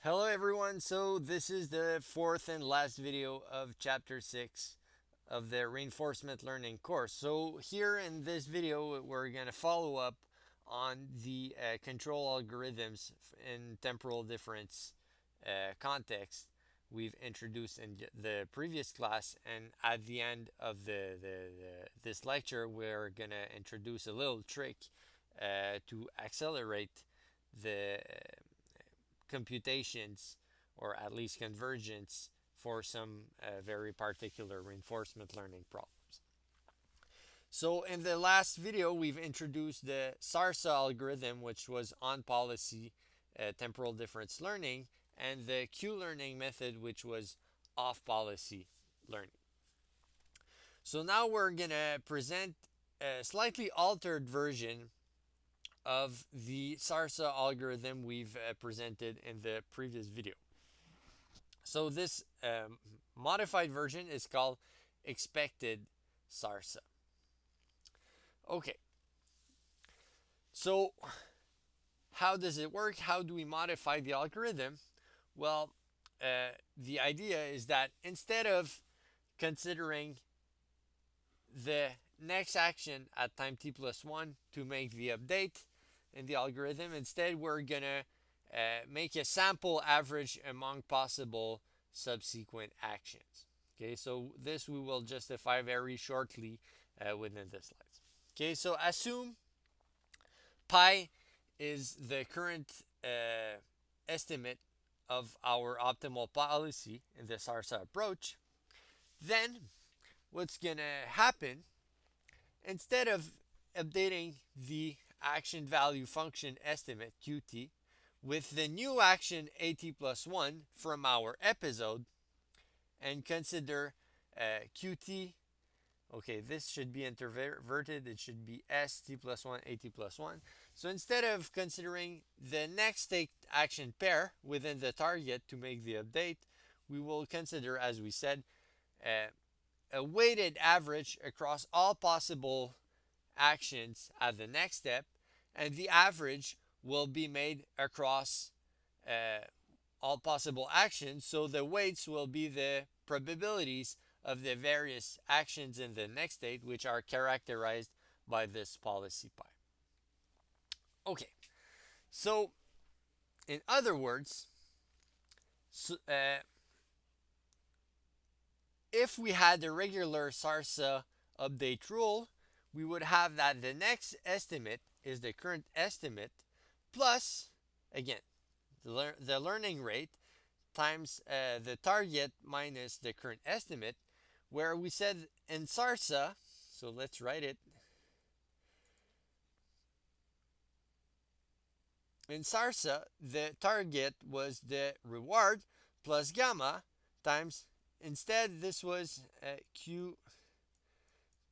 Hello everyone, so this is the fourth and last video of chapter 6 of the reinforcement learning course. So here in this video we're going to follow up on the control algorithms in temporal difference context we've introduced in the previous class, and at the end of this lecture we're going to introduce a little trick to accelerate the computations, or at least convergence, for some very particular reinforcement learning problems. So in the last video we've introduced the SARSA algorithm, which was on policy temporal difference learning, and the Q-learning method, which was off policy learning. So now we're going to present a slightly altered version of the SARSA algorithm we've presented in the previous video. So this modified version is called Expected SARSA. Okay, so how does it work? How do we modify the algorithm? Well, the idea is that instead of considering the next action at time t plus 1 to make the update in the algorithm, instead we're gonna make a sample average among possible subsequent actions. Okay, so this we will justify very shortly within the slides. Okay, so assume pi is the current estimate of our optimal policy in the SARSA approach. Then what's gonna happen, instead of updating the action value function estimate qt with the new action at plus 1 from our episode, and consider qt, okay, this should be inverted, it should be st plus 1 at plus 1. So instead of considering the next state action pair within the target to make the update, we will consider, as we said, a weighted average across all possible actions at the next step, and the average will be made across all possible actions, so the weights will be the probabilities of the various actions in the next state, which are characterized by this policy pi. Okay, so in other words, if we had the regular SARSA update rule, we would have that the next estimate is the current estimate plus, again, the learning rate times the target minus the current estimate, where we said in SARSA, so let's write it. In SARSA, the target was the reward plus gamma times, instead this was q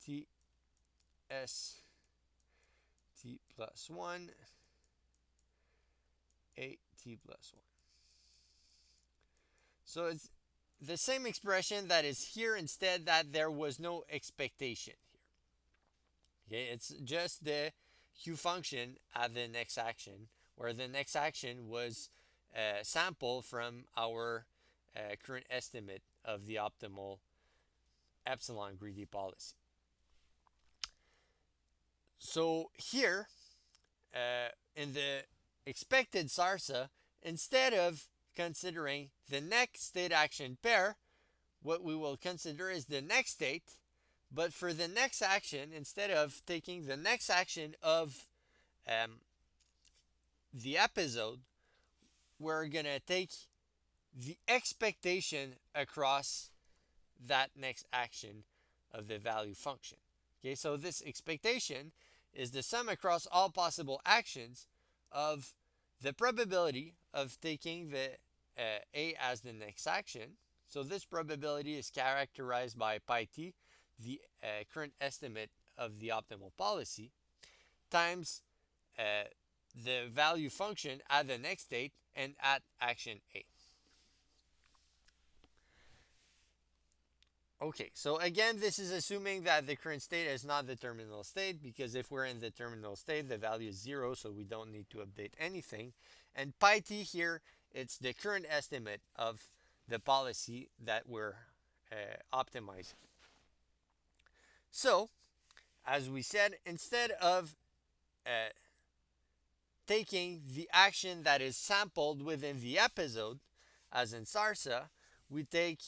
t s t plus 1 a t plus 1. So it's the same expression that is here, instead that there was no expectation here. Okay, it's just the q function at the next action, where the next action was a sample from our current estimate of the optimal epsilon greedy policy. So here, in the expected SARSA, instead of considering the next state action pair, what we will consider is the next state, but for the next action, instead of taking the next action of the episode, we're going to take the expectation across that next action of the value function. Okay, so this expectation is the sum across all possible actions of the probability of taking the a as the next action. So this probability is characterized by pi t, the current estimate of the optimal policy, times the value function at the next state and at action A. Okay, so again, this is assuming that the current state is not the terminal state, because if we're in the terminal state, the value is 0, so we don't need to update anything. And pi t here it's the current estimate of the policy that we're optimizing. So, as we said, instead of uh, taking the action that is sampled within the episode, as in SARSA, we take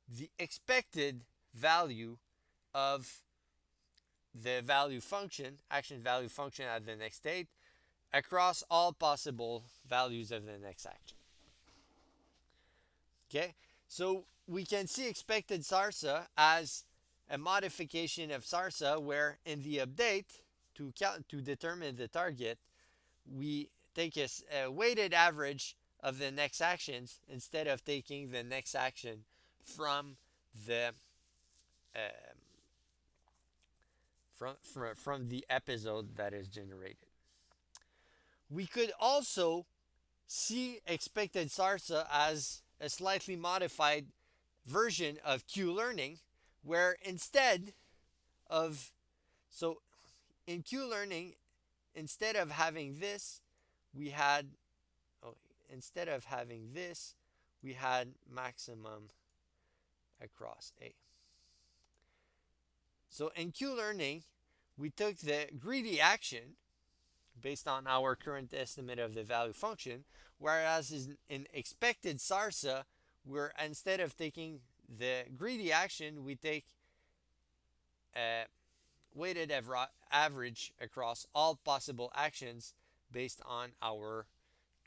the expected value of the value function, action value function at the next state, across all possible values of the next action. Okay, so we can see expected SARSA as a modification of SARSA, where in the update to determine the target, we take a weighted average of the next actions instead of taking the next action from the um, from the episode that is generated. We could also see expected SARSA as a slightly modified version of Q-learning, where instead of, so in Q-learning, instead of having this, we had, oh, instead of having this, we had maximum across A. So in Q-learning, we took the greedy action based on our current estimate of the value function, whereas in expected SARSA, we're, instead of taking the greedy action, we take a weighted average across all possible actions based on our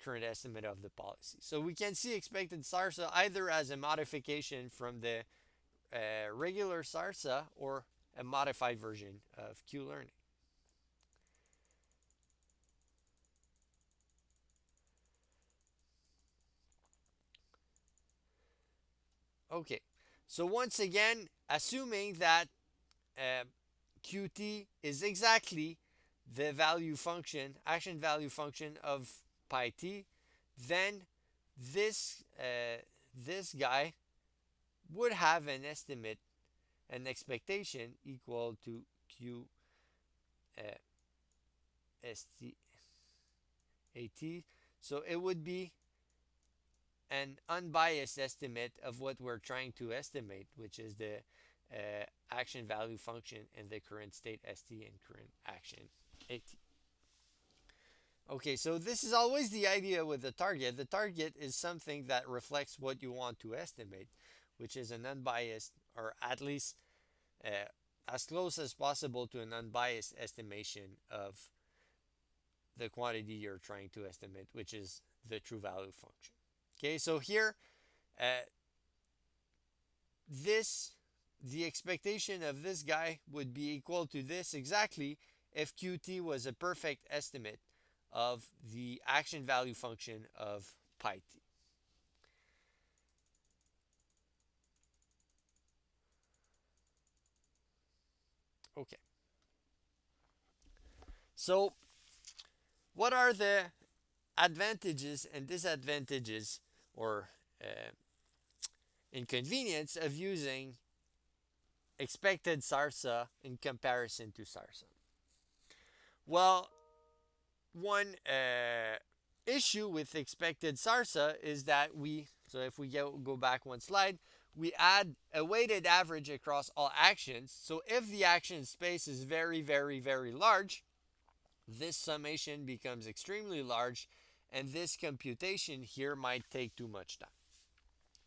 current estimate of the policy. So we can see expected SARSA either as a modification from the regular SARSA or a modified version of Q-learning. Okay, so once again, assuming that uh, Qt is exactly the value function, action value function of pi t, then this guy would have an estimate, an expectation equal to Q st at. So it would be an unbiased estimate of what we're trying to estimate, which is the action value function in the current state st and current action at. Okay, so this is always the idea with the target. The target is something that reflects what you want to estimate, which is an unbiased, or at least as close as possible to an unbiased estimation of the quantity you're trying to estimate, which is the true value function. Okay, so here, the expectation of this guy would be equal to this exactly if Qt was a perfect estimate of the action value function of pi t. Okay. So, what are the advantages and disadvantages, or inconvenience, of using expected SARSA in comparison to SARSA? Well, one issue with expected SARSA is that so if we go back one slide, we add a weighted average across all actions. So if the action space is very, very, very large, this summation becomes extremely large, and this computation here might take too much time.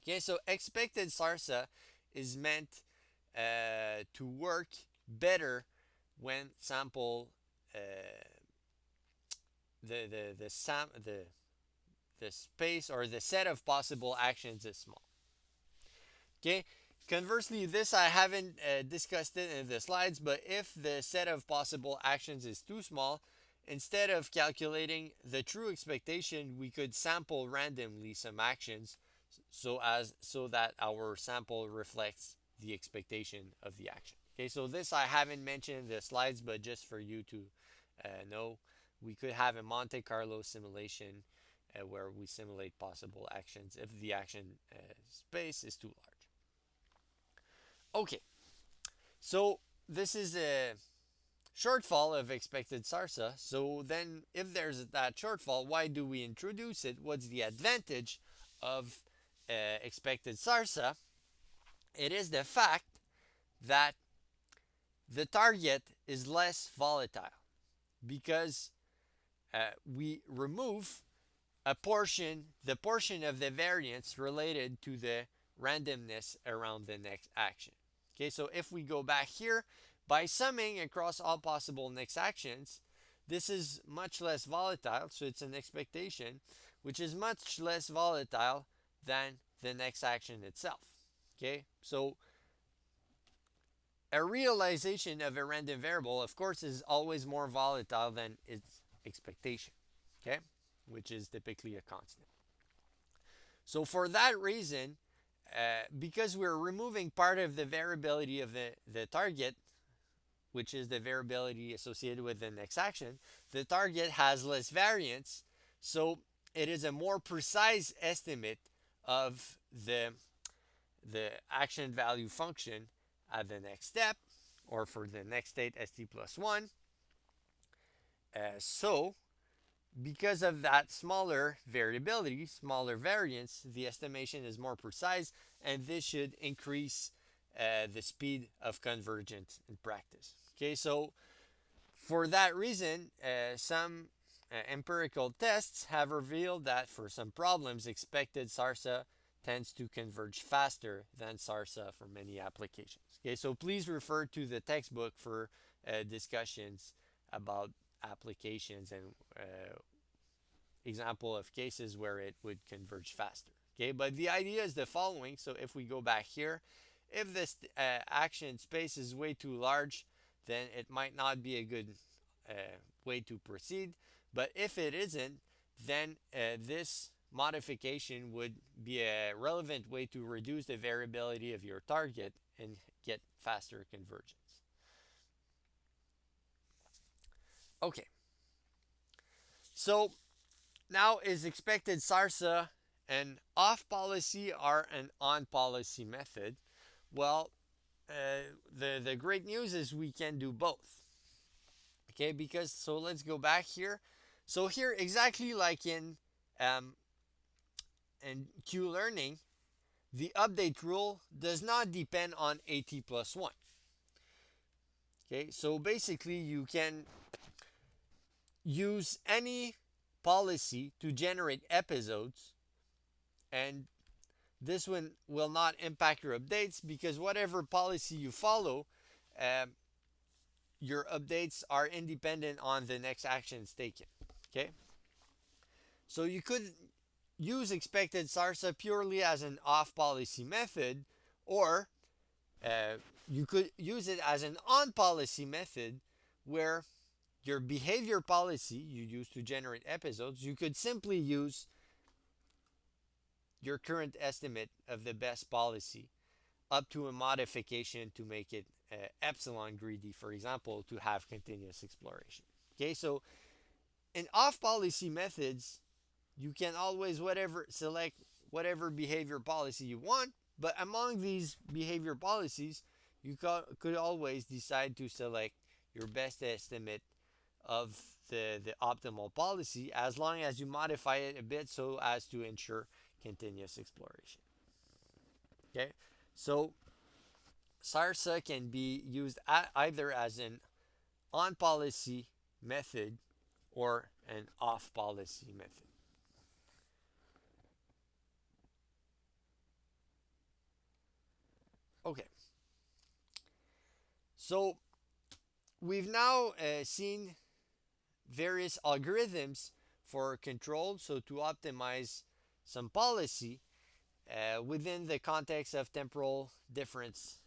Okay, so expected SARSA is meant to work better when sample the space or the set of possible actions is small. Okay. Conversely, this I haven't discussed it in the slides, but if the set of possible actions is too small, instead of calculating the true expectation, we could sample randomly some actions so that our sample reflects the expectation of the action. Okay, so this I haven't mentioned in the slides, but just for you to know, we could have a Monte Carlo simulation where we simulate possible actions if the action space is too large. Okay, so this is a shortfall of expected SARSA. So then if there's that shortfall, why do we introduce it? What's the advantage of expected SARSA? It is the fact that the target is less volatile because we remove the portion of the variance related to the randomness around the next action. Okay, so if we go back here, by summing across all possible next actions, this is much less volatile, so it's an expectation, which is much less volatile than the next action itself. Okay, so a realization of a random variable, of course, is always more volatile than its expectation, okay, which is typically a constant. So for that reason, because we're removing part of the variability of the target, which is the variability associated with the next action, the target has less variance, so it is a more precise estimate of the action value function at the next step, or for the next state st plus 1. So because of that smaller variability, smaller variance, the estimation is more precise, and this should increase the speed of convergence in practice. Okay, so for that reason, some empirical tests have revealed that for some problems, expected SARSA tends to converge faster than SARSA for many applications. Okay, so please refer to the textbook for discussions about applications and example of cases where it would converge faster. Okay, but the idea is the following. So if we go back here, if this action space is way too large, then it might not be a good way to proceed. But if it isn't, then this modification would be a relevant way to reduce the variability of your target and get faster convergence. Okay. So now, is expected SARSA an off policy or an on policy method? Well, the great news is we can do both. Okay, because so let's go back here. So here, exactly like in Q learning, the update rule does not depend on AT plus 1. Okay, so basically you can use any policy to generate episodes, and this one will not impact your updates because whatever policy you follow, your updates are independent on the next actions taken. Okay, so you could use expected SARSA purely as an off policy method, or you could use it as an on policy method where your behavior policy you use to generate episodes, you could simply use your current estimate of the best policy up to a modification to make it epsilon greedy, for example, to have continuous exploration. Okay, so in off policy methods, you can always select whatever behavior policy you want, but among these behavior policies, you could always decide to select your best estimate of the optimal policy, as long as you modify it a bit so as to ensure continuous exploration. Okay, so SARSA can be used either as an on policy method or an off policy method. Okay, so we've now seen various algorithms for control, so to optimize some policy within the context of temporal difference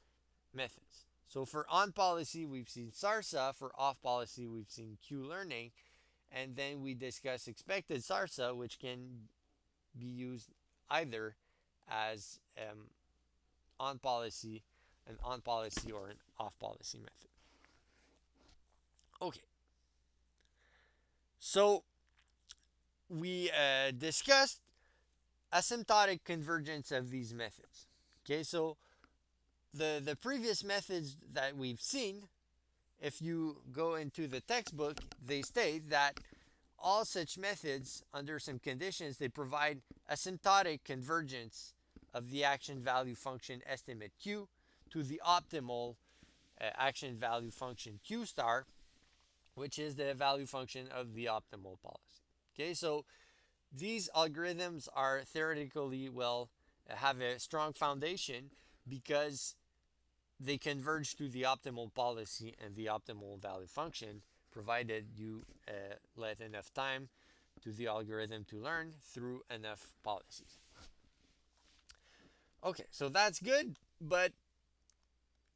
methods. So for on policy, we've seen SARSA. For off policy, we've seen Q learning. And then we discuss expected SARSA, which can be used either as on policy, an on policy, or an off policy method. Okay. So we discussed asymptotic convergence of these methods. Okay, so the previous methods that we've seen if you go into the textbook, they state that all such methods, under some conditions, they provide asymptotic convergence of the action value function estimate Q to the optimal action value function Q star, which is the value function of the optimal policy. Okay, so these algorithms are theoretically have a strong foundation because they converge to the optimal policy and the optimal value function, provided you let enough time to the algorithm to learn through enough policies. Okay, so that's good, but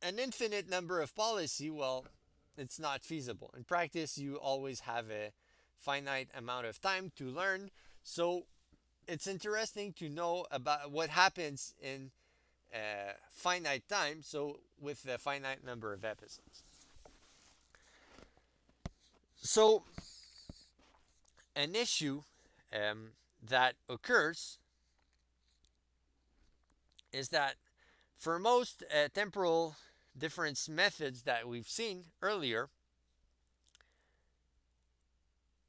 an infinite number of policy, well, it's not feasible. In practice, you always have a finite amount of time to learn, so it's interesting to know about what happens in finite time, so with a finite number of episodes. So, an issue that occurs is that for most temporal difference methods that we've seen earlier,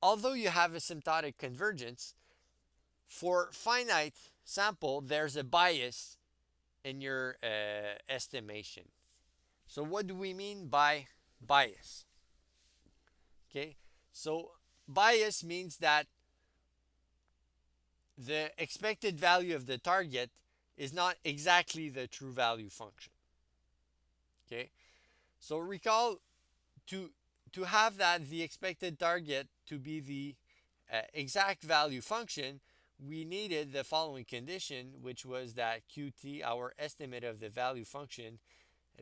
although you have asymptotic convergence, for finite sample, there's a bias in your estimation. So what do we mean by bias? Okay, so bias means that the expected value of the target is not exactly the true value function. Okay, so recall to have that the expected target to be the exact value function, we needed the following condition, which was that Qt, our estimate of the value function,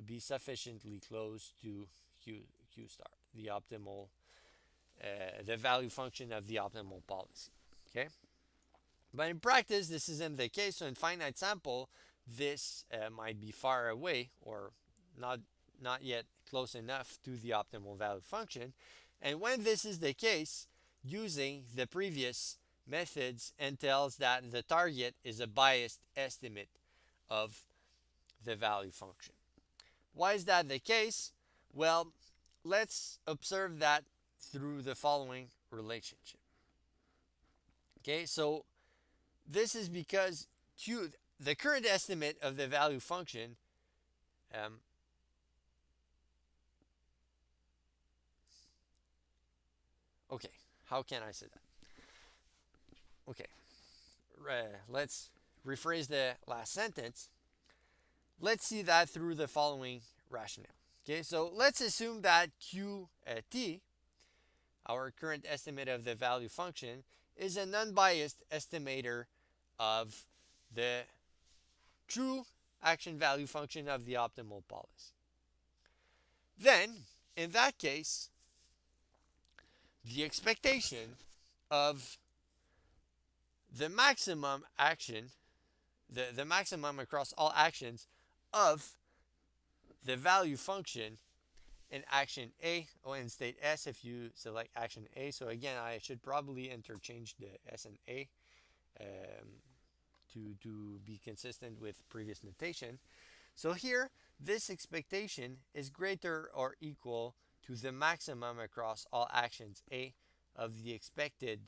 be sufficiently close to Q star, the optimal, the value function of the optimal policy. Okay, but in practice, this isn't the case. So in finite sample, this might be far away or not yet close enough to the optimal value function. And when this is the case, using the previous methods entails that the target is a biased estimate of the value function. Why is that the case? Well, let's observe that through the following relationship. Okay, so this is because Q, the current estimate of the value function, okay, how can I say that? Okay, let's rephrase the last sentence. Let's see that through the following rationale. Okay, so let's assume that Qt, our current estimate of the value function, is an unbiased estimator of the true action value function of the optimal policy. Then, in that case, the expectation of the maximum action, the maximum across all actions of the value function in action A or in state S if you select action A. So again, I should probably interchange the S and A to be consistent with previous notation. So here, this expectation is greater or equal to the maximum across all actions A of the expected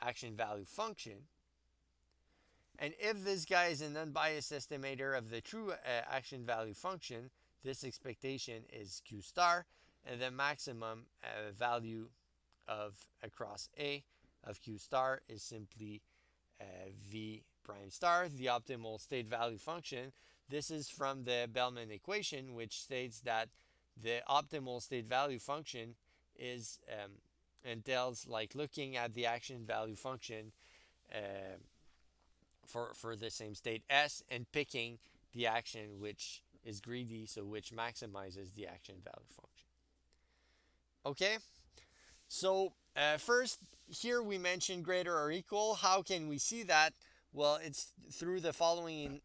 action value function. And if this guy is an unbiased estimator of the true action value function, this expectation is Q star, and the maximum value of across A of Q star is simply V prime star, the optimal state value function. This is from the Bellman equation, which states that the optimal state value function is entails like looking at the action value function for the same state S and picking the action which is greedy, so which maximizes the action value function. Okay, so first here we mentioned greater or equal. How can we see that? Well, it's through the following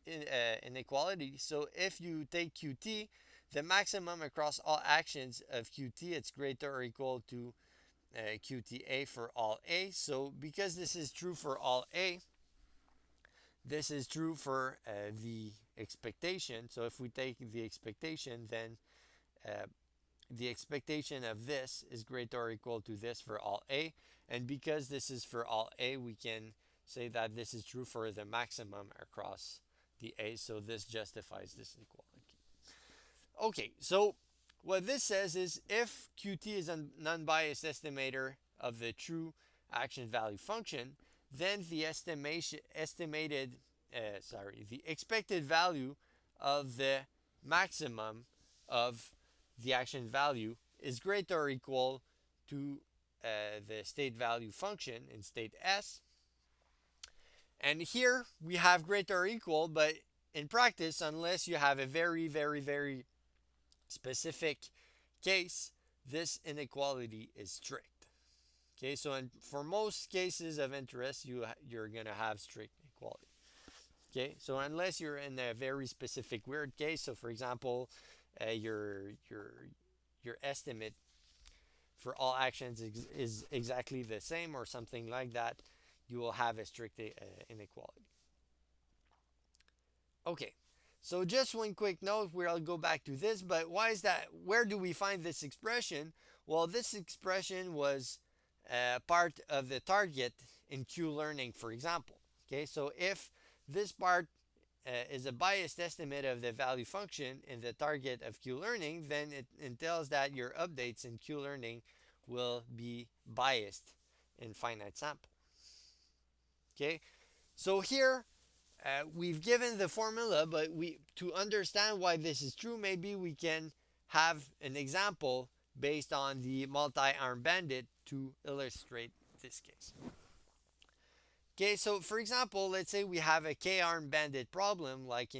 inequality. So if you take Qt, the maximum across all actions of Qt, it's greater or equal to QTA for all A. So because this is true for all A, this is true for the expectation. So if we take the expectation, then the expectation of this is greater or equal to this for all A. And because this is for all A, we can say that this is true for the maximum across the A. So this justifies this inequality. Okay, so what this says is if QT is an unbiased estimator of the true action value function, then the the expected value of the maximum of the action value is greater or equal to the state value function in state S. And here we have greater or equal, but in practice, unless you have a very, very, very specific case, this inequality is strict. Okay, so for most cases of interest, you're going to have strict equality. Okay, so unless you're in a very specific weird case, so for example, your estimate for all actions is exactly the same or something like that, you will have a strict inequality. Okay, so just one quick note where I'll go back to this, but why is that? Where do we find this expression? Well, this expression was part of the target in Q-learning, for example. Okay, so if this part is a biased estimate of the value function in the target of Q-learning, then it entails that your updates in Q-learning will be biased in finite sample. Okay, so here we've given the formula, but to understand why this is true, maybe we can have an example based on the multi-arm bandit to illustrate this case. Okay, so for example, let's say we have a k-arm bandit problem like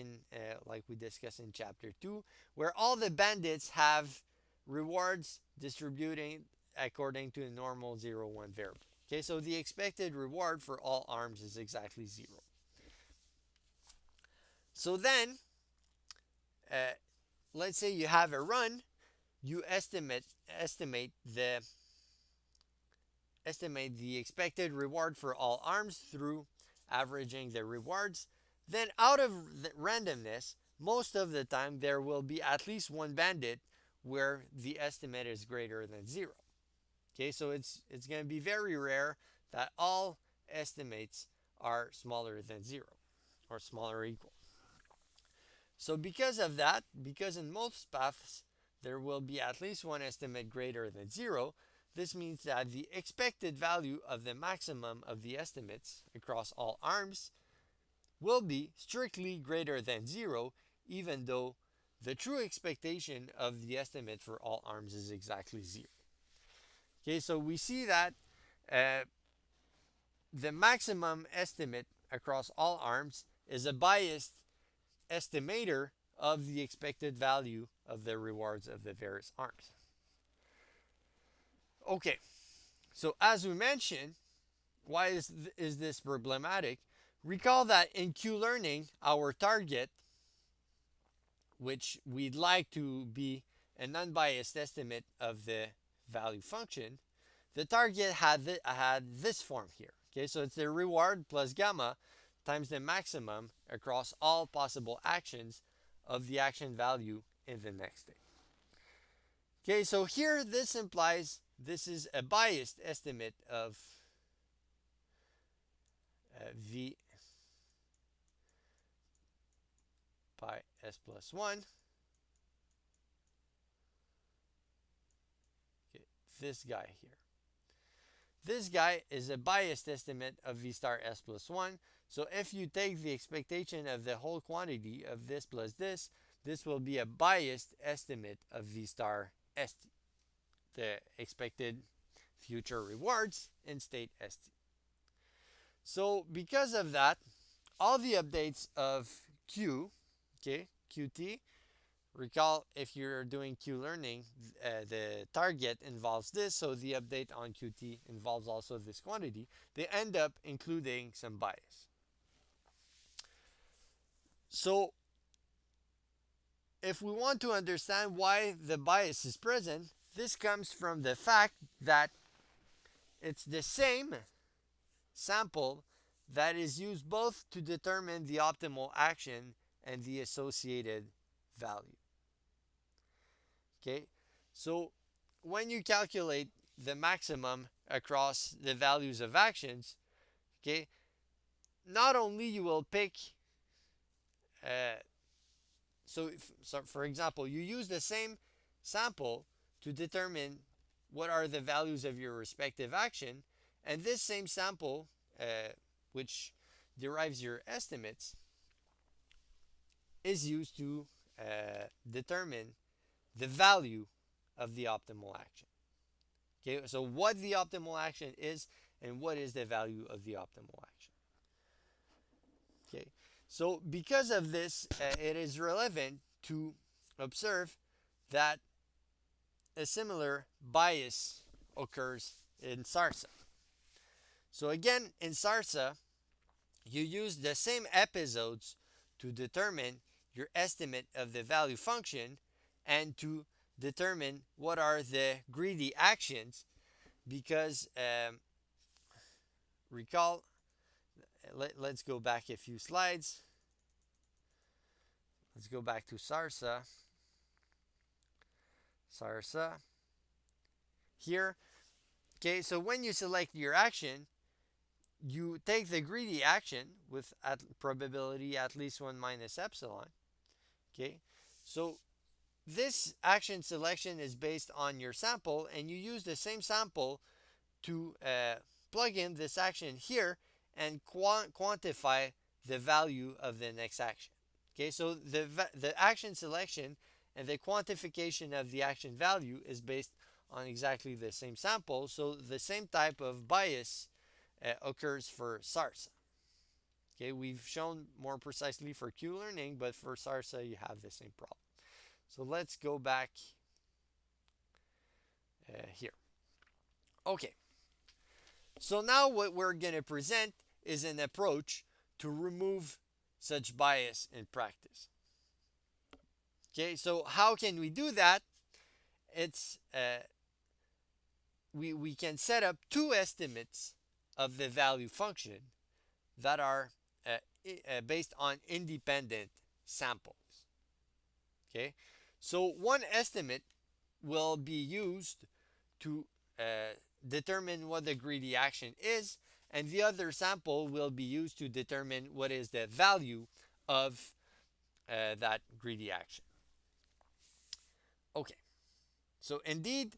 we discussed in chapter 2, where all the bandits have rewards distributing according to a normal 0-1 variable. Okay, so the expected reward for all arms is exactly 0. So then, let's say you have a run, you estimate the expected reward for all arms through averaging the rewards. Then out of the randomness, most of the time there will be at least one bandit where the estimate is greater than 0. Okay, so it's going to be very rare that all estimates are smaller than 0 or smaller or equal. So because of that, because in most paths there will be at least one estimate greater than 0, this means that the expected value of the maximum of the estimates across all arms will be strictly greater than 0, even though the true expectation of the estimate for all arms is exactly 0. Okay, so we see that the maximum estimate across all arms is a biased estimator of the expected value of the rewards of the various arms. Okay, so as we mentioned, why is this problematic? Recall that in Q-learning, our target, which we'd like to be an unbiased estimate of the value function, the target had this form here. Okay, so it's the reward plus gamma times the maximum across all possible actions of the action value in the next state. Okay, so here this implies this is a biased estimate of V pi s plus 1. Okay, this guy here. This guy is a biased estimate of V star s plus 1. So if you take the expectation of the whole quantity of this plus this will be a biased estimate of V star st, the expected future rewards in state st. So because of that, all the updates of Q, okay, Qt, recall if you're doing Q-learning, the target involves this, so the update on Qt involves also this quantity. They end up including some bias. So if we want to understand why the bias is present, this comes from the fact that it's the same sample that is used both to determine the optimal action and the associated value. Okay, So when you calculate the maximum across the values of actions, okay, not only you will pick, uh, so for example, you use the same sample to determine what are the values of your respective action, and this same sample, which derives your estimates, is used to determine the value of the optimal action. Okay, so what the optimal action is and what is the value of the optimal action. Okay, so because of this, it is relevant to observe that a similar bias occurs in SARSA. So again, in SARSA, you use the same episodes to determine your estimate of the value function and to determine what are the greedy actions, because recall, let's go back a few slides. Let's go back to SARSA. Here. Okay, so when you select your action, you take the greedy action with probability at least 1 minus epsilon. Okay, so this action selection is based on your sample, and you use the same sample to plug in this action here and quantify the value of the next action. Okay, so the action selection and the quantification of the action value is based on exactly the same sample, so the same type of bias occurs for SARSA. Okay, we've shown more precisely for Q-learning, but for SARSA you have the same problem. So let's go back here. Okay, so now what we're going to present is an approach to remove such bias in practice. Okay, so how can we do that? It's we can set up two estimates of the value function that are based on independent samples. Okay, so one estimate will be used to determine what the greedy action is, and the other sample will be used to determine what is the value of that greedy action. Okay, so indeed,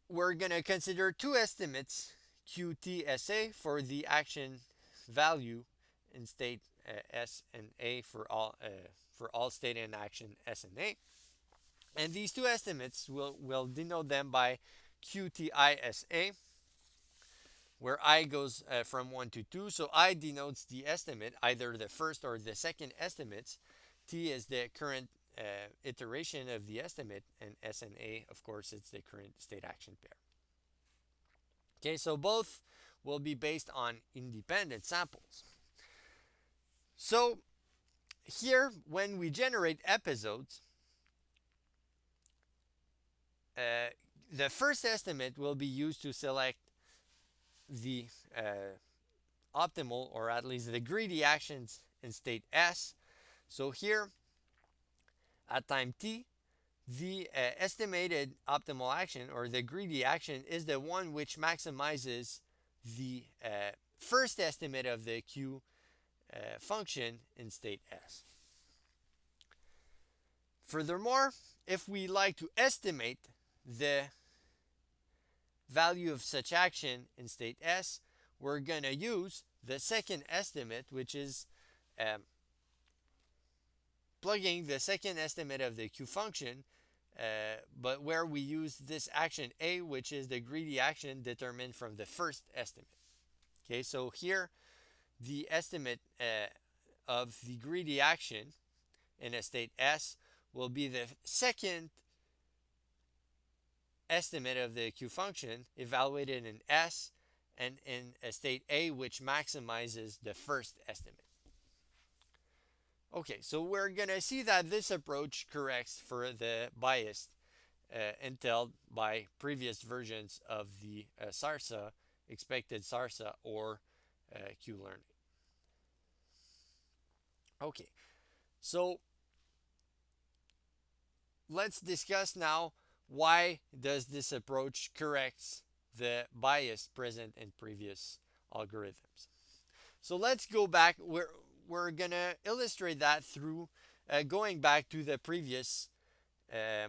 we're going to consider two estimates, QTSA for the action value in state S and A for all state and action S and A. And these two estimates will denote them by QTISA, where I goes from 1 to 2. So I denotes the estimate, either the first or the second estimates. T is the current iteration of the estimate, and S and A, of course, it's the current state action pair. Okay, so both will be based on independent samples. So here, when we generate episodes, the first estimate will be used to select the optimal, or at least the greedy actions in state S. So here, at time t, the estimated optimal action, or the greedy action, is the one which maximizes the first estimate of the Q function in state S. Furthermore, if we like to estimate the value of such action in state S, we're going to use the second estimate, which is plugging the second estimate of the Q function, but where we use this action A, which is the greedy action determined from the first estimate. Okay, so here the estimate of the greedy action in a state S will be the second estimate of the Q function evaluated in S and in a state A, which maximizes the first estimate. Okay, so we're going to see that this approach corrects for the bias entailed by previous versions of the SARSA, expected SARSA, or Q-learning. Okay, so let's discuss now why does this approach correct the bias present in previous algorithms? So let's go back. We're gonna illustrate that through going back to the previous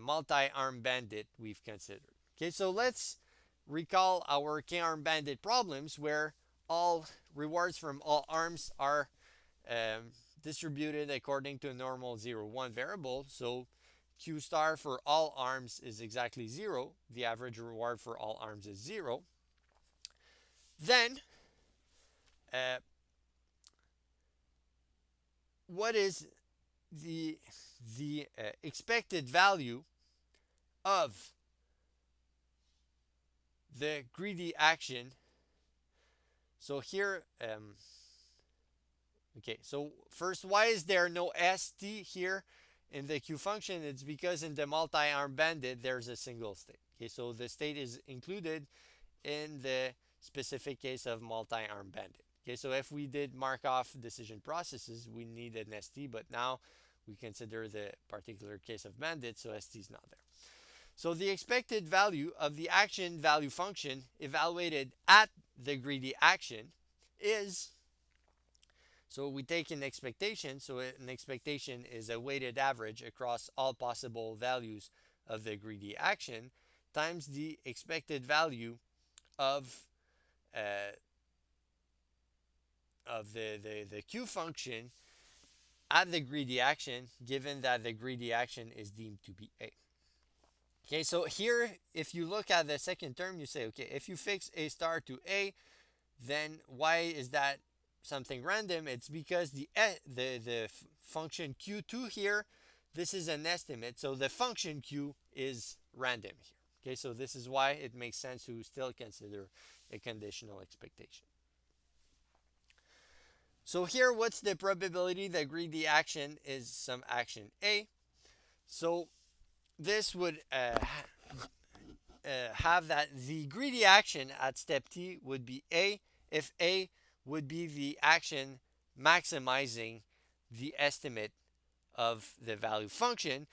multi-arm bandit we've considered. Okay, so let's recall our K-arm bandit problems where all rewards from all arms are distributed according to a normal 0, 1 variable. So Q star for all arms is exactly 0. The average reward for all arms is 0. Then, uh, what is the expected value of the greedy action? So here, okay, so first, why is there no ST here in the Q function? It's because in the multi-arm bandit, there's a single state. Okay, so the state is included in the specific case of multi-arm bandit. Okay, so if we did Markov decision processes, we need an ST, but now we consider the particular case of bandit, so ST is not there. So the expected value of the action value function evaluated at the greedy action is, so we take an expectation, so an expectation is a weighted average across all possible values of the greedy action times the expected value of the Q function at the greedy action, given that the greedy action is deemed to be A. Okay, so here, if you look at the second term, you say, okay, if you fix A star to A, then why is that something random? It's because the function Q2 here, this is an estimate, so the function Q is random here. Okay, so this is why it makes sense to still consider a conditional expectation. So here, what's the probability that greedy action is some action A? So this would have that the greedy action at step T would be A if A would be the action maximizing the estimate of the value function.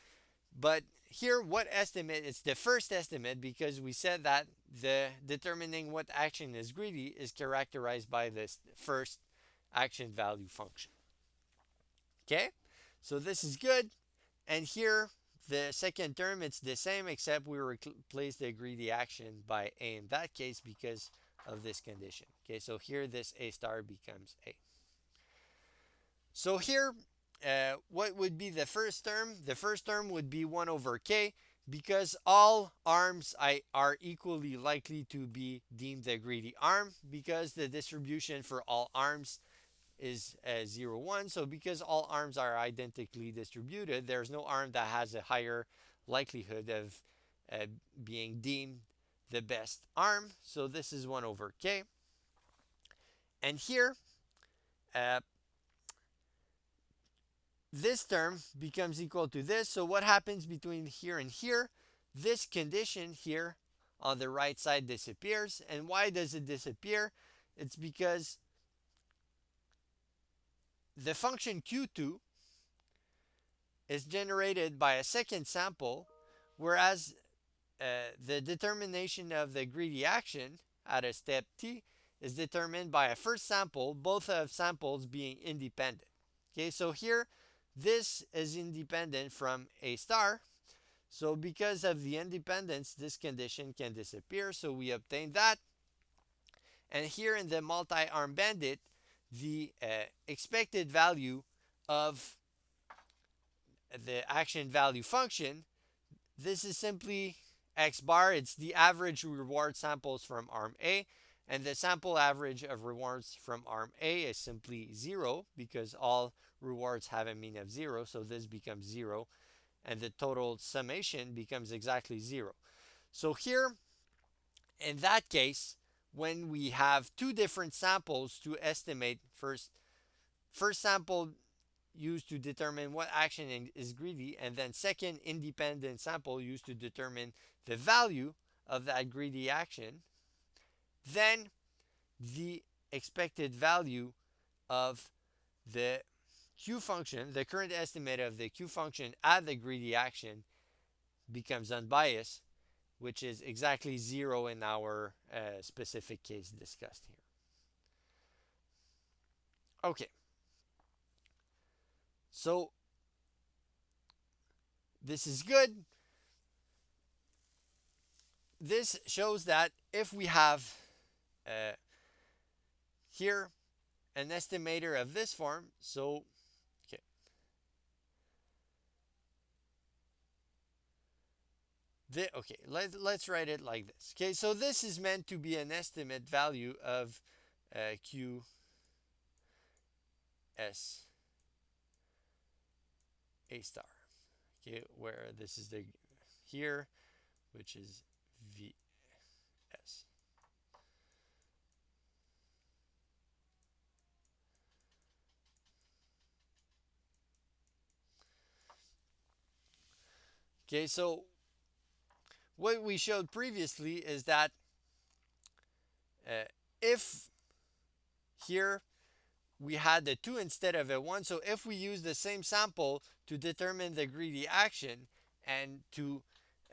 But here, what estimate? It's the first estimate because we said that the determining what action is greedy is characterized by this first action value function. Okay, so this is good. And here, the second term, it's the same except we replace the greedy action by A in that case because of this condition. Okay, so here this A star becomes A. So here, what would be the first term? The first term would be 1 over K because all arms are equally likely to be deemed a greedy arm because the distribution for all arms is 0, 1. So because all arms are identically distributed, there's no arm that has a higher likelihood of being deemed the best arm. So this is 1 over K. And here, this term becomes equal to this. So what happens between here and here? This condition here on the right side disappears. And why does it disappear? It's because the function Q2 is generated by a second sample, whereas the determination of the greedy action at a step T is determined by a first sample, both of samples being independent. Okay, so here this is independent from A star. So because of the independence, this condition can disappear. So we obtain that. And here in the multi-arm bandit, the expected value of the action value function, this is simply X bar. It's the average reward samples from arm A. And the sample average of rewards from arm A is simply 0 because all rewards have a mean of 0. So this becomes 0. And the total summation becomes exactly 0. So here, in that case, when we have two different samples to estimate first sample used to determine what action is greedy, and then second independent sample used to determine the value of that greedy action, then the expected value of the Q function, the current estimate of the Q function at the greedy action becomes unbiased which is exactly 0 in our specific case discussed here. Okay, so this is good. This shows that if we have uh, here an estimator of this form, so okay, okay, let's write it like this. Okay, so this is meant to be an estimate value of Q S A star. Okay, where this is the here, which is V S. Okay, so what we showed previously is that if here we had a 2 instead of a 1, so if we use the same sample to determine the greedy action and to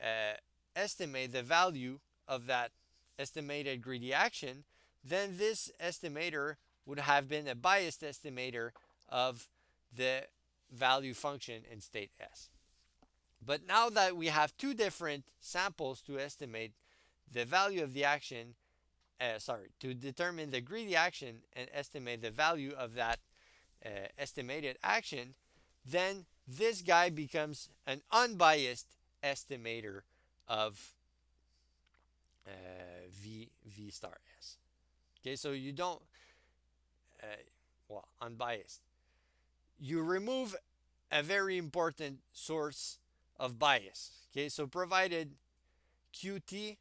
uh, estimate the value of that estimated greedy action, then this estimator would have been a biased estimator of the value function in state S. But now that we have two different samples to estimate the value of the action, to determine the greedy action and estimate the value of that estimated action, then this guy becomes an unbiased estimator of V star S. Okay, so you don't, unbiased. You remove a very important source of bias. Okay, so provided QT1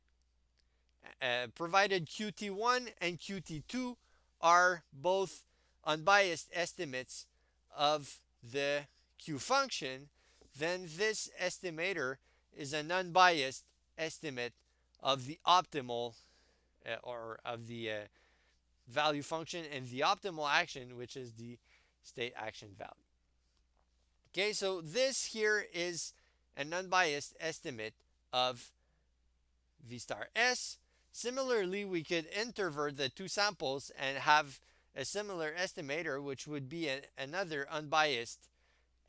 and QT2 are both unbiased estimates of the Q function, then this estimator is an unbiased estimate of the optimal or of the value function and the optimal action, which is the state action value. Okay, so this here is an unbiased estimate of V star S. Similarly, we could intervert the two samples and have a similar estimator, which would be another unbiased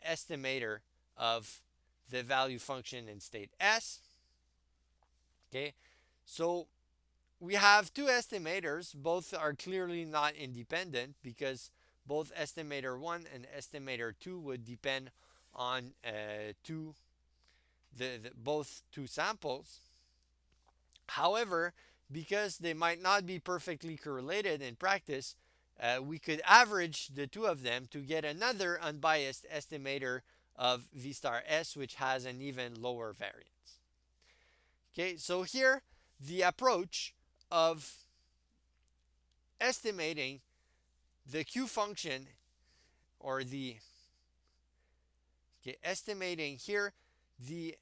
estimator of the value function in state S. Okay, so we have two estimators. Both are clearly not independent because both estimator 1 and estimator 2 would depend on both two samples. However, because they might not be perfectly correlated in practice, we could average the two of them to get another unbiased estimator of V star S, which has an even lower variance. Okay, so here the approach of estimating the Q function or estimating here the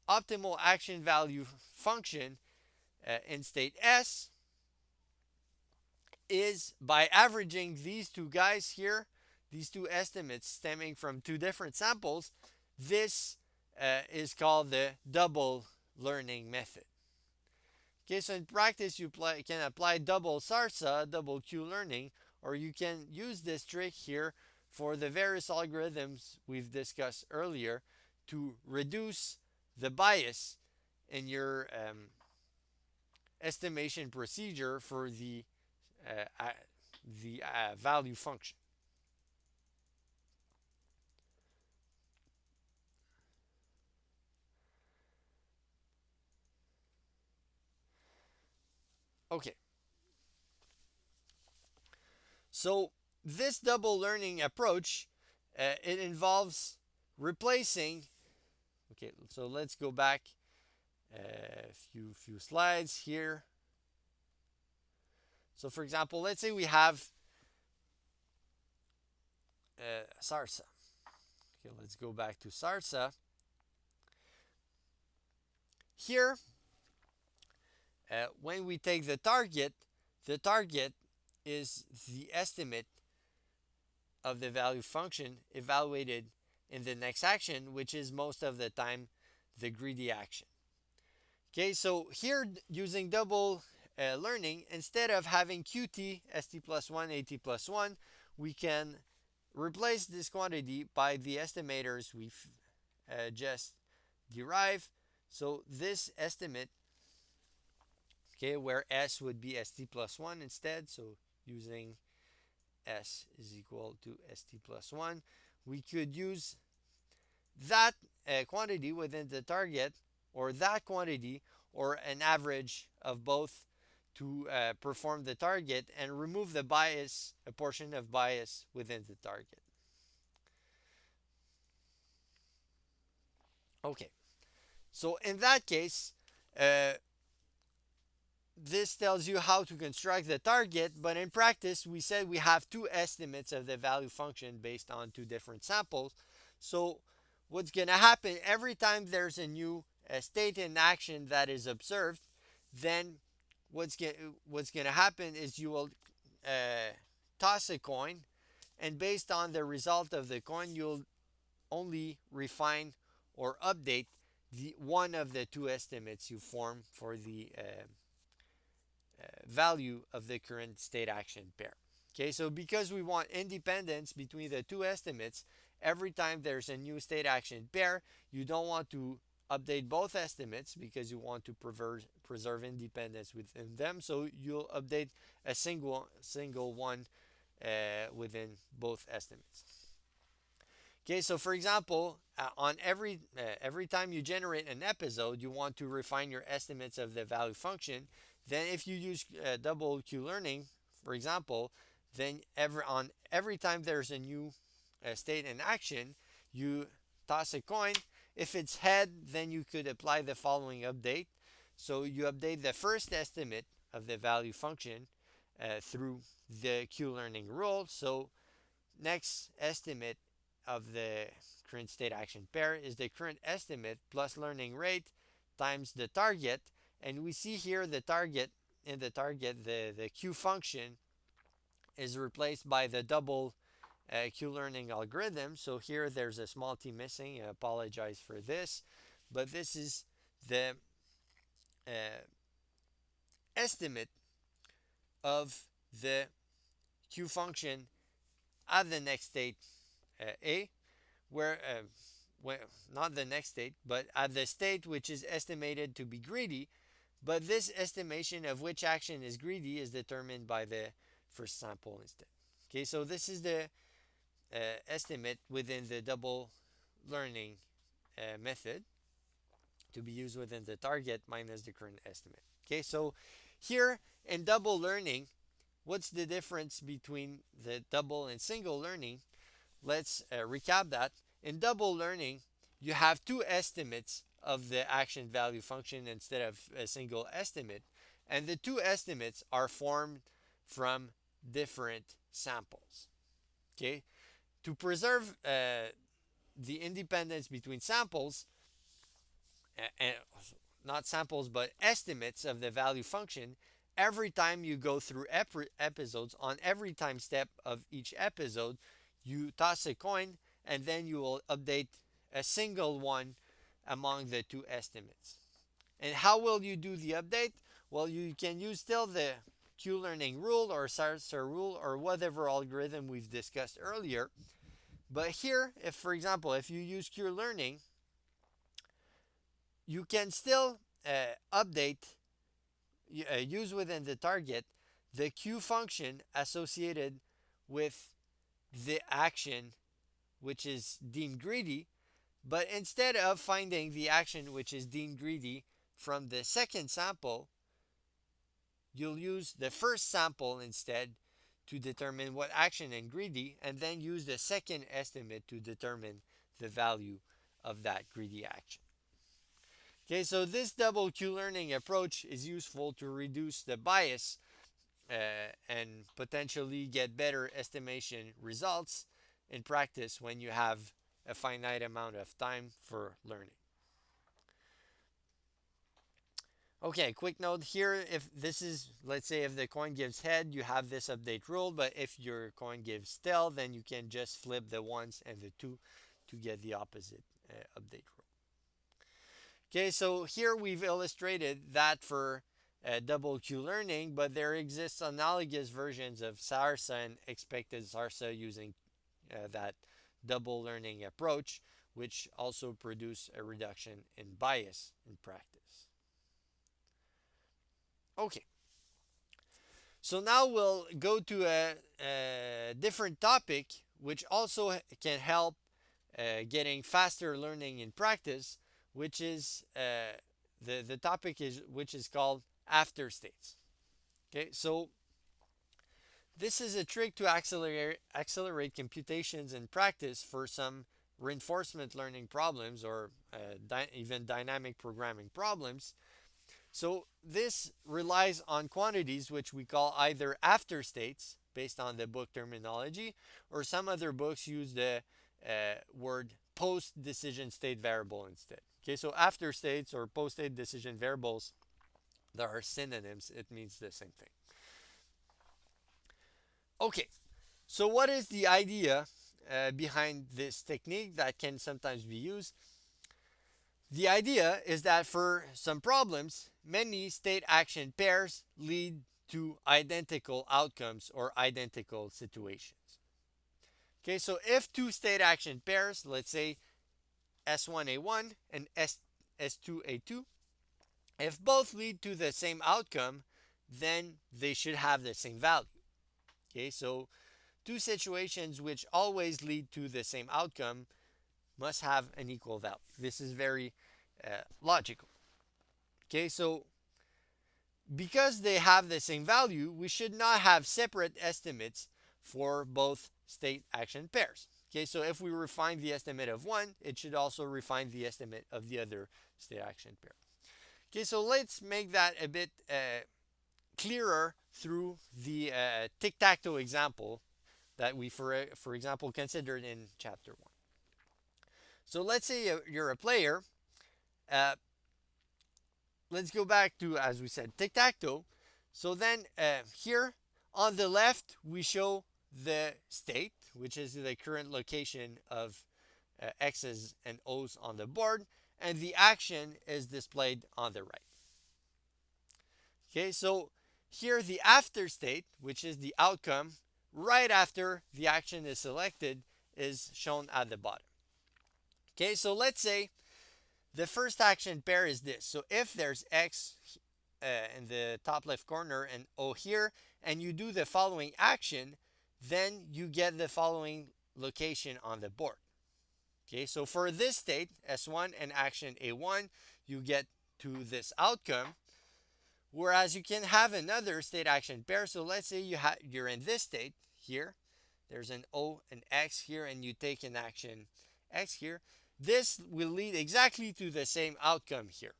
optimal action value function in state S is by averaging these two guys here, these two estimates stemming from two different samples. This is called the double learning method. Okay, so in practice you can apply double SARSA, double Q learning, or you can use this trick here for the various algorithms we've discussed earlier to reduce the bias in your estimation procedure for the value function. Okay. So this double learning approach, it involves replacing. Okay, so let's go back a few slides here. So for example, let's say we have SARSA. Okay, let's go back to SARSA. Here, when we take the target is the estimate of the value function evaluated in the next action, which is most of the time the greedy action. Okay, so here using double learning, instead of having qt, st plus 1, at plus 1, we can replace this quantity by the estimators we've just derived. So this estimate, okay, where s would be st plus 1 instead, so using s is equal to st plus 1, we could use that quantity within the target, or that quantity, or an average of both, to perform the target and remove the bias, a portion of bias within the target. Okay, so in that case, uh, this tells you how to construct the target, but in practice, we said we have two estimates of the value function based on two different samples. So what's going to happen every time there's a new state in action that is observed, then what's going to happen is you will toss a coin, and based on the result of the coin, you'll only refine or update the one of the two estimates you form for the value of the current state action pair. Okay, so because we want independence between the two estimates, every time there's a new state action pair, you don't want to update both estimates because you want to preserve independence within them. So you'll update a single one within both estimates. Okay, so for example, on every time you generate an episode, you want to refine your estimates of the value function. Then, if you use double Q learning, for example, then every time there's a new state in action, you toss a coin. If it's head, then you could apply the following update. So you update the first estimate of the value function through the Q learning rule. So next estimate of the current state action pair is the current estimate plus learning rate times the target. And we see here the target, in the target, the Q function is replaced by the double Q learning algorithm. So here there's a small t missing. I apologize for this. But this is the uh, estimate of the Q function at the next state A, where well, not the next state, but at the state which is estimated to be greedy. But this estimation of which action is greedy is determined by the first sample instead. Okay, so this is the estimate within the double learning method to be used within the target minus the current estimate. Okay, so here in double learning, what's the difference between the double and single learning? Let's recap that. In double learning, you have two estimates of the action value function instead of a single estimate. And the two estimates are formed from different samples. Okay? To preserve the independence between samples, and not samples but estimates of the value function, every time you go through episodes, on every time step of each episode, you toss a coin, and then you will update a single one among the two estimates. And how will you do the update? Well, you can use still the Q learning rule or SARSA rule or whatever algorithm we've discussed earlier. But here, if for example, if you use Q learning, you can still update, use within the target the Q function associated with the action which is deemed greedy, but instead of finding the action which is deemed greedy from the second sample, you'll use the first sample instead to determine what action is greedy, and then use the second estimate to determine the value of that greedy action. Okay, so this double Q learning approach is useful to reduce the bias and potentially get better estimation results in practice when you have a finite amount of time for learning. Okay, quick note here, if this is, let's say if the coin gives head, you have this update rule, but if your coin gives tail, then you can just flip the ones and the two to get the opposite update rule. Okay, so here we've illustrated that for double Q learning, but there exists analogous versions of SARSA and expected SARSA using that double learning approach, which also produce a reduction in bias in practice. Okay, so now we'll go to a different topic, which also can help getting faster learning in practice, which is the topic is which is called afterstates. Okay, so this is a trick to accelerate computations in practice for some reinforcement learning problems or even dynamic programming problems. So this relies on quantities which we call either afterstates based on the book terminology, or some other books use the word post decision state variable instead. Okay, so afterstates or post state decision variables, there are synonyms, it means the same thing. Okay, so what is the idea behind this technique that can sometimes be used? The idea is that for some problems, many state action pairs lead to identical outcomes or identical situations. Okay, so if two state action pairs, let's say S1A1 and S2A2, if both lead to the same outcome, then they should have the same value. Okay, so two situations which always lead to the same outcome must have an equal value. This is very logical. Okay, so because they have the same value, we should not have separate estimates for both state action pairs. Okay, so if we refine the estimate of one, it should also refine the estimate of the other state action pair. Okay, so let's make that a bit clearer through the tic-tac-toe example that we, for example, considered in chapter 1. So let's say you're a player. Let's go back to, as we said, tic-tac-toe. So then here on the left, we show the state, which is the current location of X's and O's on the board, and the action is displayed on the right. Okay, so here the after state, which is the outcome right after the action is selected, is shown at the bottom. Okay, so let's say the first action pair is this. So if there's X in the top left corner and O here, and you do the following action, then you get the following location on the board. Okay, so for this state, S1 and action A1, you get to this outcome. Whereas you can have another state action pair. So let's say you're in this state here. There's an O and X here, and you take an action X here. This will lead exactly to the same outcome here.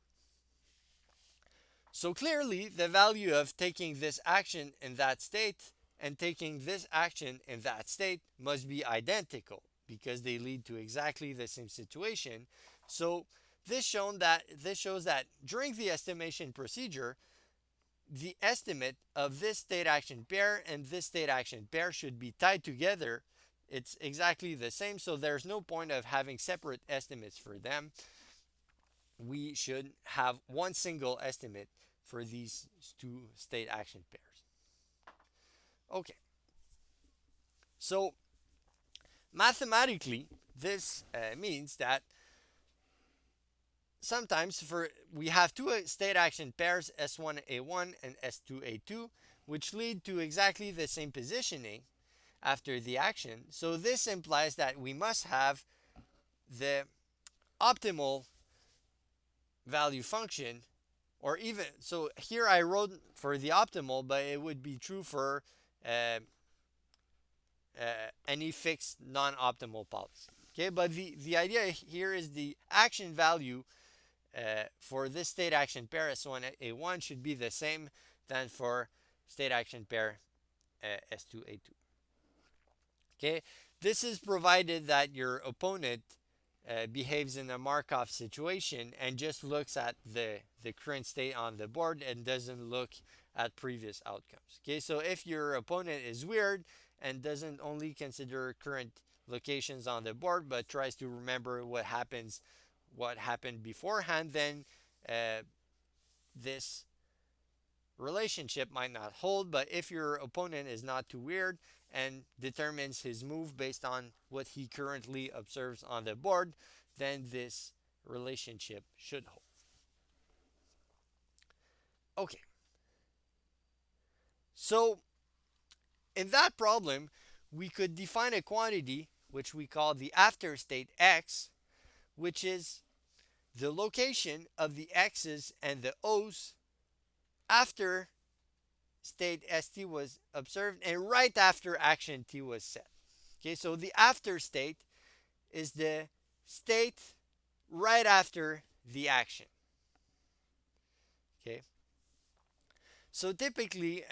So clearly, the value of taking this action in that state and taking this action in that state must be identical because they lead to exactly the same situation. So this shows that during the estimation procedure, the estimate of this state action pair and this state action pair should be tied together. It's exactly the same, so there's no point of having separate estimates for them. We should have one single estimate for these two state action pairs. Okay. So mathematically, this means that sometimes we have two state action pairs, S1A1 and S2A2, which lead to exactly the same positioning after the action. So this implies that we must have the optimal value function, or even, so here I wrote for the optimal, but it would be true for any fixed non-optimal policy. Okay, but the idea here is the action value for this state action pair S1A1 should be the same than for state action pair S2A2. Okay, this is provided that your opponent behaves in a Markov situation and just looks at the current state on the board and doesn't look at previous outcomes. Okay, so if your opponent is weird and doesn't only consider current locations on the board but tries to remember what happens what happened beforehand, then this relationship might not hold. But if your opponent is not too weird and determines his move based on what he currently observes on the board, then this relationship should hold. Okay, so in that problem, we could define a quantity which we call the afterstate x, which is the location of the x's and the o's after state st was observed and right after action t was set. Okay, so the after state is the state right after the action. Okay, so typically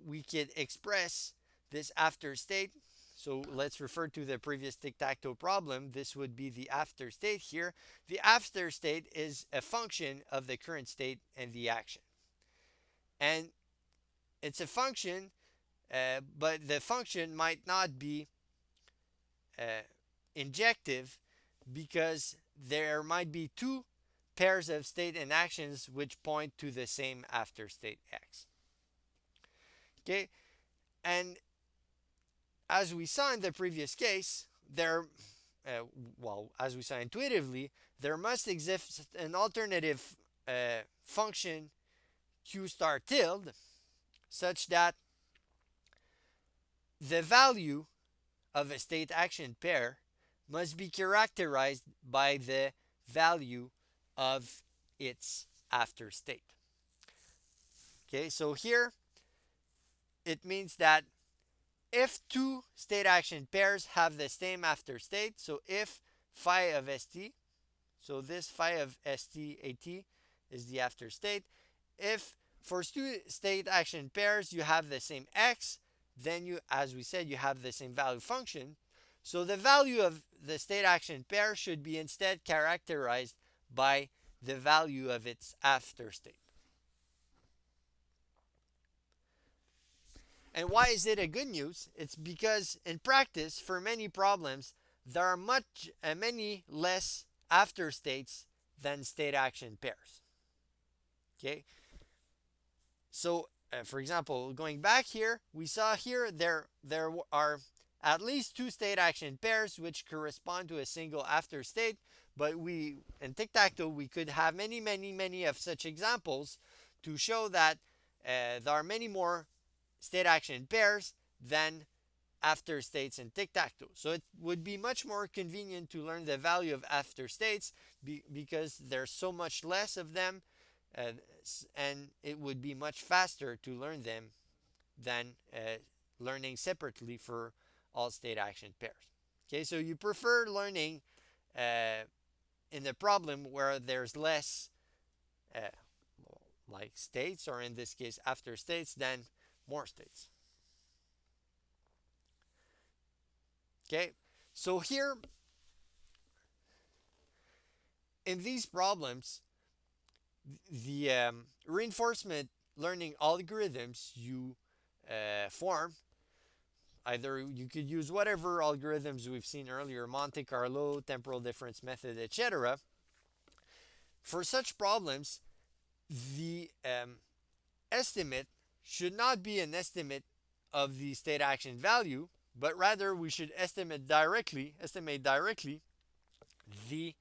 we could express this after state. So let's refer to the previous tic-tac-toe problem. This would be the after state here. The after state is a function of the current state and the action. And it's a function, but the function might not be injective because there might be two pairs of state and actions which point to the same after state x. Okay, and as we saw in the previous case, as we saw intuitively, there must exist an alternative function q star tilde such that the value of a state action pair must be characterized by the value of its after state. Okay, so here it means that if two state action pairs have the same after state, so if phi of st, so this phi of st at is the after state, if for two state action pairs you have the same x, then you, as we said, you have the same value function. So the value of the state action pair should be instead characterized by the value of its after state. And why is it a good news? It's because in practice, for many problems, there are many less after states than state action pairs. Okay. So, for example, going back here, we saw here there are at least two state action pairs which correspond to a single after state. But in tic-tac-toe, we could have many of such examples to show that there are many more state action pairs than after states in tic-tac-toe. So it would be much more convenient to learn the value of after states because there's so much less of them, and it would be much faster to learn them than learning separately for all state action pairs. Okay, so you prefer learning in the problem where there's less like states, or in this case after states, than more states. Okay, so here in these problems, the reinforcement learning algorithms you form, either you could use whatever algorithms we've seen earlier, Monte Carlo, temporal difference method, etc. For such problems, the estimate should not be an estimate of the state action value, but rather we should estimate directly the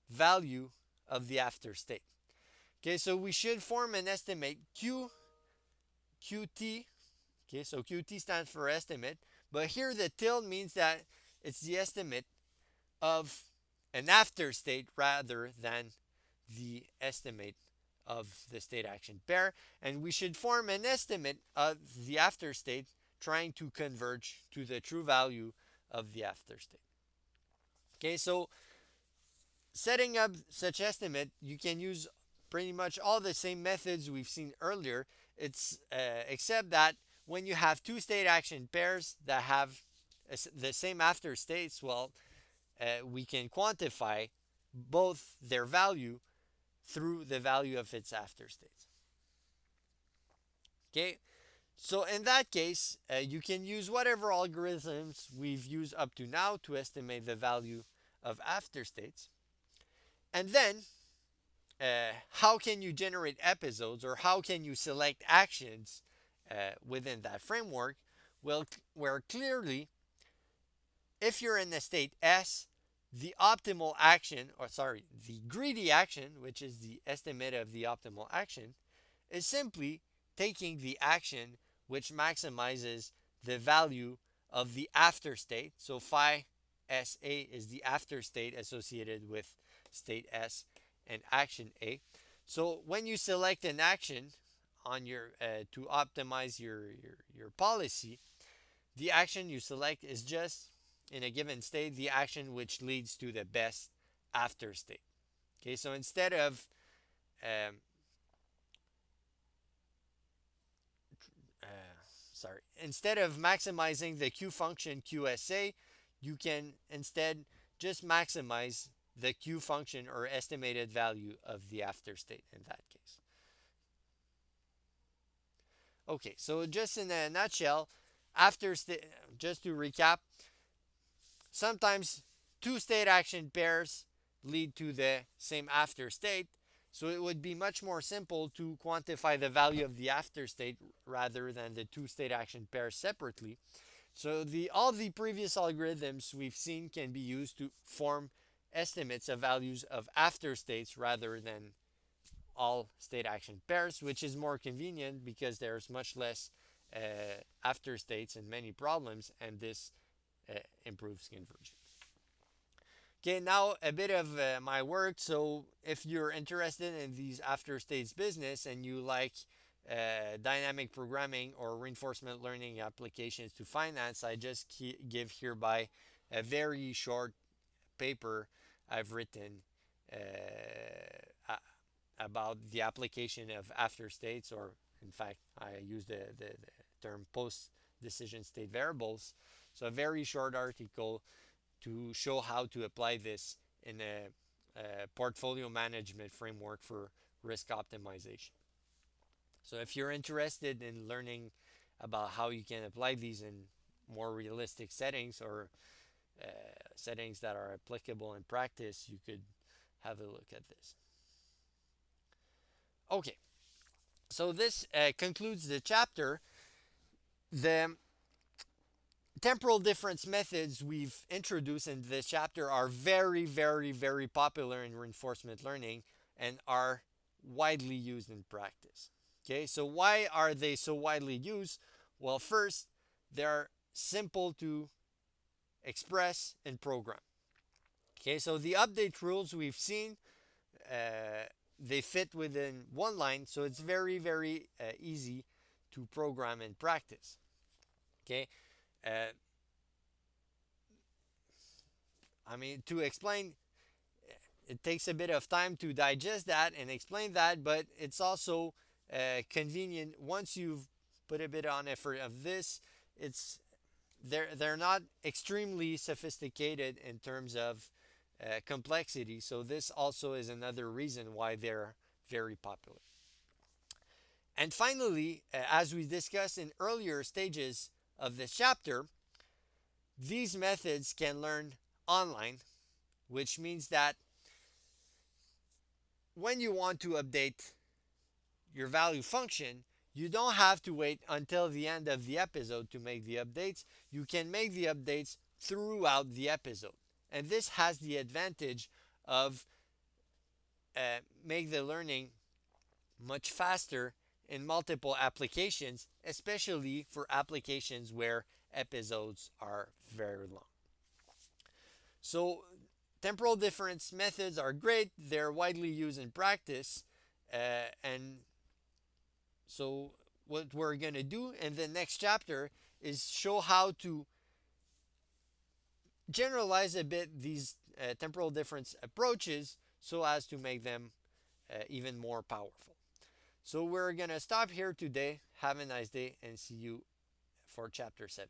value of the after state. Okay, so we should form an estimate QT. Okay, so QT stands for estimate, but here the tilde means that it's the estimate of an after state rather than the estimate of the state action pair, and we should form an estimate of the after state trying to converge to the true value of the after state. Okay, so setting up such estimate, you can use pretty much all the same methods we've seen earlier. It's except that when you have two state action pairs that have the same after states, well, we can quantify both their value through the value of its after states. Okay, so in that case, you can use whatever algorithms we've used up to now to estimate the value of after states. And then, how can you generate episodes, or how can you select actions within that framework? Well, where clearly, if you're in the state S, the optimal action, or sorry, the greedy action, which is the estimate of the optimal action, is simply taking the action which maximizes the value of the after state. So phi SA is the after state associated with state S and action A. So when you select an action on your to optimize your policy, the action you select is just in a given state the action which leads to the best after state. Okay, so um, uh, instead of maximizing the Q function QSA, you can instead just maximize the Q function or estimated value of the after state in that case. Okay, so just in a nutshell, after state, just to recap, sometimes two state action pairs lead to the same after state. So it would be much more simple to quantify the value of the after state rather than the two state action pairs separately. So all the previous algorithms we've seen can be used to form estimates of values of after states rather than all state action pairs, which is more convenient because there's much less after states in many problems, and this improves convergence. Okay, now a bit of my work. So if you're interested in these after states business and you like dynamic programming or reinforcement learning applications to finance, I just give hereby a very short paper I've written about the application of after states, or in fact, I use the term post decision state variables. So a very short article to show how to apply this in a portfolio management framework for risk optimization. So if you're interested in learning about how you can apply these in more realistic settings, or uh, settings that are applicable in practice, you could have a look at this. Okay, so this concludes the chapter. The temporal difference methods we've introduced in this chapter are very, very, very popular in reinforcement learning and are widely used in practice. Okay, so why are they so widely used? Well, first, they're simple to express and program. Okay, so the update rules we've seen, they fit within one line, so it's very, very easy to program and practice. Okay, uh, to explain, it takes a bit of time to digest that and explain that, but it's also convenient once you've put a bit on effort of this. It's they're not extremely sophisticated in terms of complexity, so this also is another reason why they're very popular. And finally, as we discussed in earlier stages of this chapter, these methods can learn online, which means that when you want to update your value function, you don't have to wait until the end of the episode to make the updates. You can make the updates throughout the episode. And this has the advantage of make the learning much faster in multiple applications, especially for applications where episodes are very long. So temporal difference methods are great. They're widely used in practice. And so what we're going to do in the next chapter is show how to generalize a bit these temporal difference approaches so as to make them even more powerful. So we're going to stop here today. Have a nice day and see you for chapter 7.